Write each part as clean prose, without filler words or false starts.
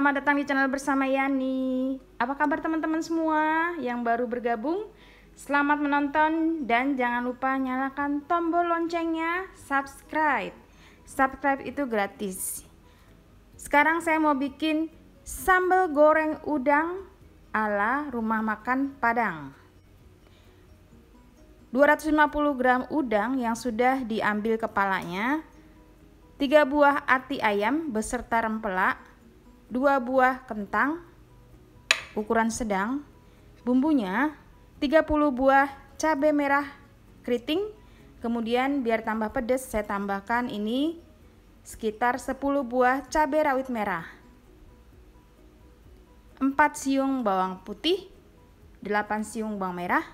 Selamat datang di channel bersama Yani. Apa kabar teman-teman semua yang baru bergabung? Selamat menonton dan jangan lupa nyalakan tombol loncengnya, subscribe. Subscribe itu gratis. Sekarang saya mau bikin sambal goreng udang ala rumah makan Padang. 250 gram udang yang sudah diambil kepalanya, 3 buah ati ayam beserta rempelak, 2 buah kentang ukuran sedang, bumbunya 30 buah cabai merah keriting. Kemudian biar tambah pedas saya tambahkan ini sekitar 10 buah cabai rawit merah, 4 siung bawang putih, 8 siung bawang merah,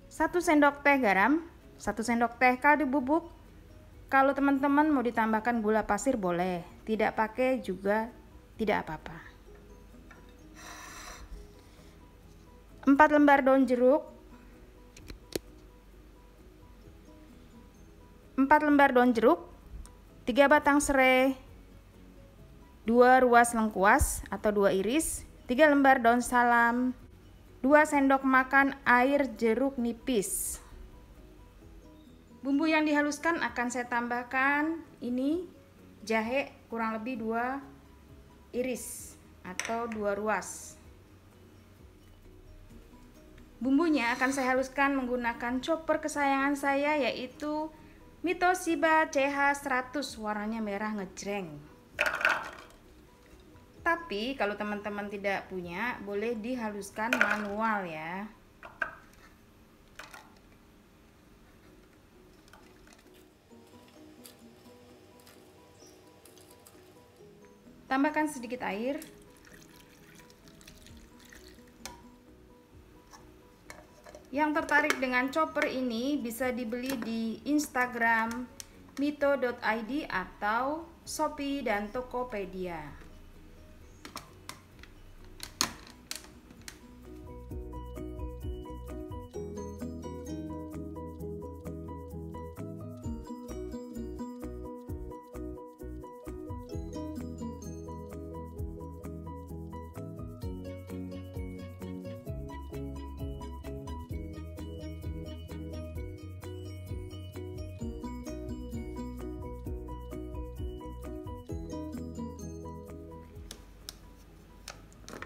1 sendok teh garam, 1 sendok teh kaldu bubuk. Kalau teman-teman mau ditambahkan gula pasir boleh, tidak pakai juga tidak apa-apa. 4 lembar daun jeruk, 4 lembar daun jeruk, 3 batang serai, 2 ruas lengkuas atau 2 iris, 3 lembar daun salam, 2 sendok makan air jeruk nipis. Bumbu yang dihaluskan akan saya tambahkan ini jahe kurang lebih 2 iris atau 2 ruas. Bumbunya akan saya haluskan menggunakan chopper kesayangan saya yaitu Mitoshiba CH100, warnanya merah ngejreng. Tapi kalau teman-teman tidak punya boleh dihaluskan manual ya. Tambahkan sedikit air. Yang tertarik dengan chopper ini bisa dibeli di Instagram mito.id atau Shopee dan Tokopedia.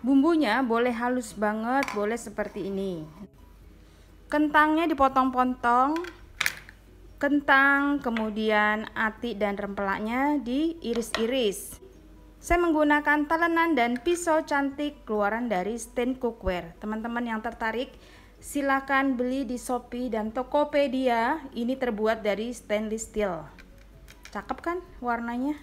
Bumbunya boleh halus banget, boleh seperti ini. Kentangnya dipotong-potong, kentang, kemudian ati dan rempelaknya diiris-iris. Saya menggunakan talenan dan pisau cantik keluaran dari Stand Cookware. Teman-teman yang tertarik silahkan beli di Shopee dan Tokopedia. Ini terbuat dari stainless steel. Cakep kan warnanya?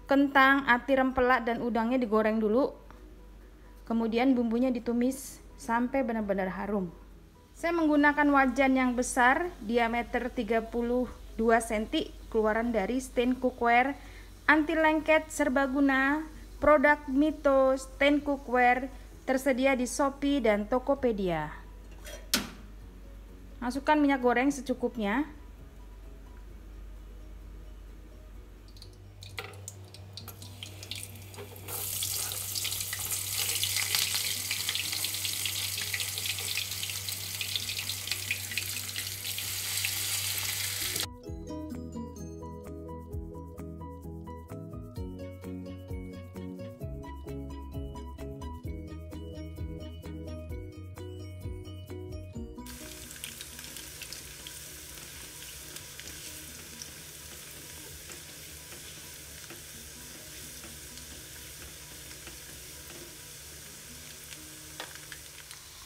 Kentang, ati rempelak dan udangnya digoreng dulu. Kemudian bumbunya ditumis sampai benar-benar harum. Saya menggunakan wajan yang besar, diameter 32 cm, keluaran dari Stand Cookware, anti lengket serbaguna, produk Mito Stand Cookware, tersedia di Shopee dan Tokopedia. Masukkan minyak goreng secukupnya.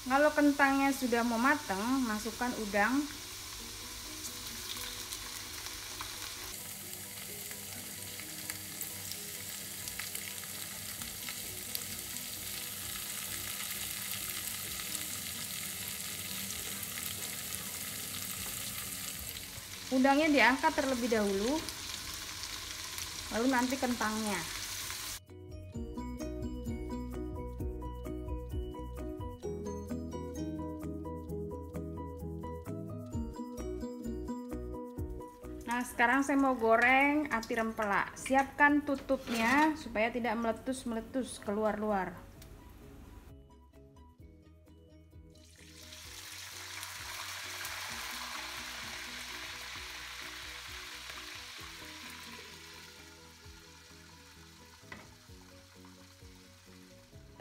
Kalau kentangnya sudah mau matang, masukkan udang. Udangnya diangkat terlebih dahulu, lalu nanti kentangnya. Nah, sekarang saya mau goreng ati rempela. Siapkan tutupnya supaya tidak meletus-meletus keluar-luar.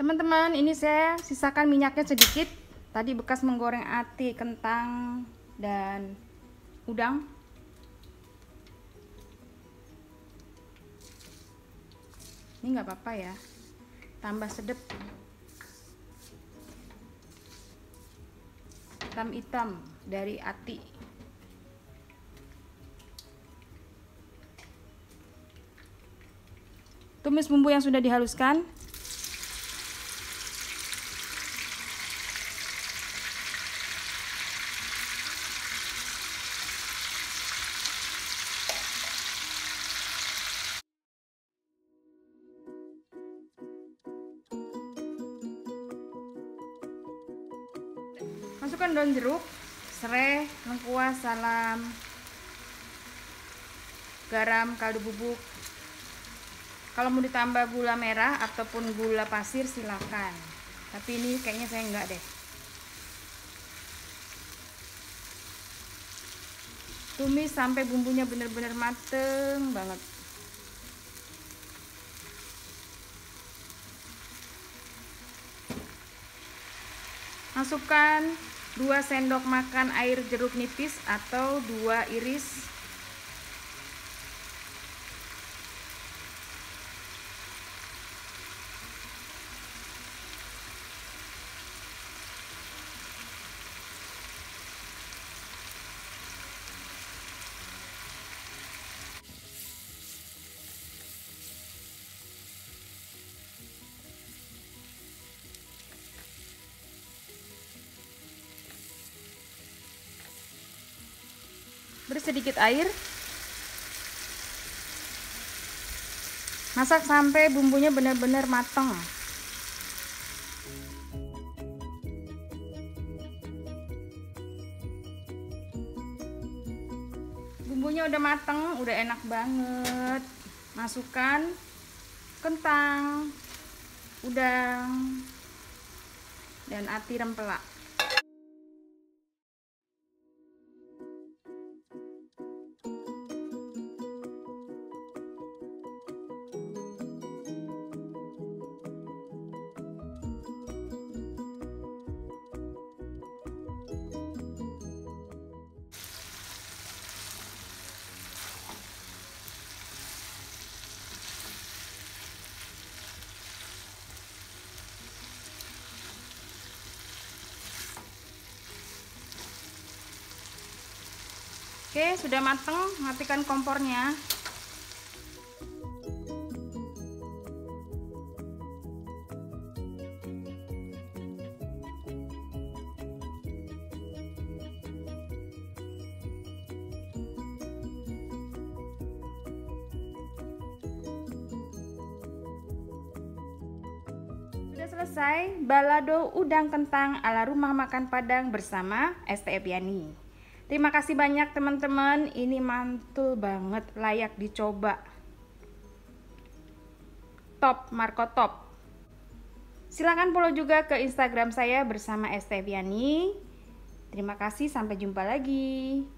Teman-teman, ini saya sisakan minyaknya sedikit. Tadi bekas menggoreng ati, kentang, dan udang. Ini nggak apa-apa ya, tambah sedep. Hitam-hitam dari ati. Tumis bumbu yang sudah dihaluskan. Masukkan daun jeruk, serai, lengkuas, salam, garam, kaldu bubuk. Kalau mau ditambah gula merah ataupun gula pasir silakan. Tapi ini kayaknya saya enggak deh. Tumis sampai bumbunya benar-benar mateng banget. Masukkan 2 sendok makan air jeruk nipis atau 2 iris. Beri sedikit air. Masak sampai bumbunya benar-benar matang. Bumbunya udah matang, udah enak banget. Masukkan kentang, udang, dan ati rempela. Oke, sudah matang, matikan kompornya. Sudah selesai balado udang kentang ala rumah makan Padang bersama ST Eviani. Terima kasih banyak teman-teman, ini mantul banget, layak dicoba. Top, Marco top. Silahkan follow juga ke Instagram saya bersama ST Eviani. Terima kasih, sampai jumpa lagi.